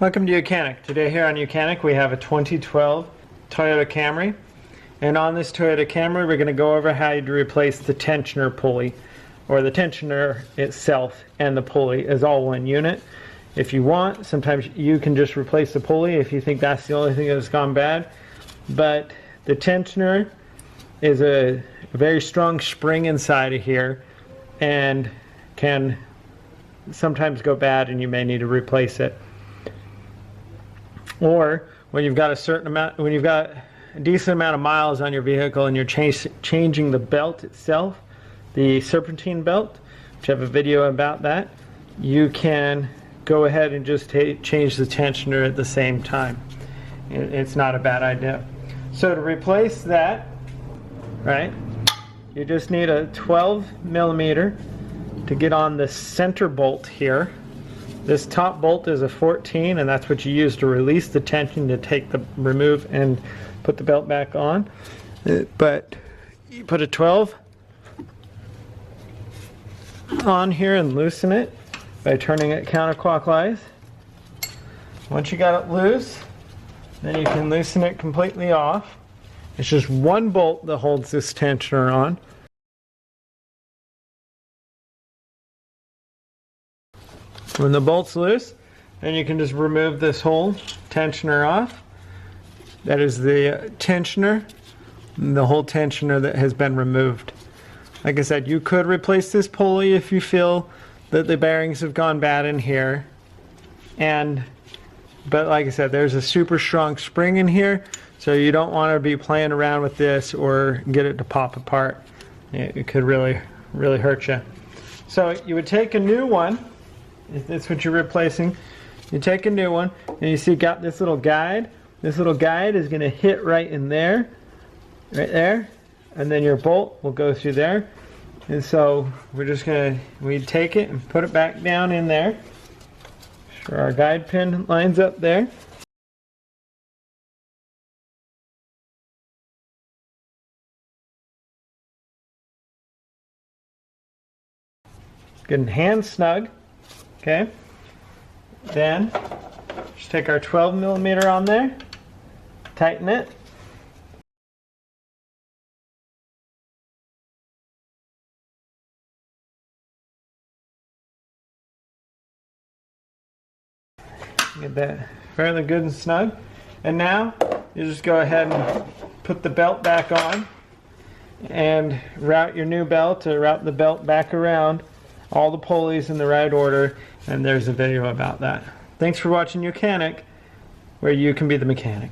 Welcome to YOUCANIC. Today here on YOUCANIC we have a 2012 Toyota Camry, and on this Toyota Camry we're going to go over how to replace the tensioner pulley, or the tensioner itself and the pulley is all one unit. If you want, sometimes you can just replace the pulley if you think that's the only thing that's gone bad, but the tensioner is a very strong spring inside of here and can sometimes go bad and you may need to replace it. Or when you've got a decent amount of miles on your vehicle and you're changing the belt itself, the serpentine belt, which I have a video about that, you can go ahead and just change the tensioner at the same time. It's not a bad idea. So to replace that, right, you just need a 12 millimeter to get on the center bolt here. This top bolt is a 14, and that's what you use to release the tension to remove and put the belt back on. But you put a 12 on here and loosen it by turning it counterclockwise. Once you got it loose, then you can loosen it completely off. It's just one bolt that holds this tensioner on. When the bolt's loose, then you can just remove this whole tensioner off. That is the tensioner, the whole tensioner that has been removed. Like I said, you could replace this pulley if you feel that the bearings have gone bad in here. But like I said, there's a super strong spring in here, so you don't want to be playing around with this or get it to pop apart. It could really hurt you. So you would take a new one. If that's what you're replacing, you take a new one and you see got this little guide. This little guide is going to hit right in there, right there, and then your bolt will go through there. And so we're just going to take it and put it back down in there. Sure, our guide pin lines up there. Good and hand snug. Okay, then just take our 12 millimeter on there, tighten it. Get that fairly good and snug. And now you just go ahead and put the belt back on and route your new belt, or route the belt back around all the pulleys in the right order, and there's a video about that. Thanks for watching YOUCANIC, where you can be the mechanic.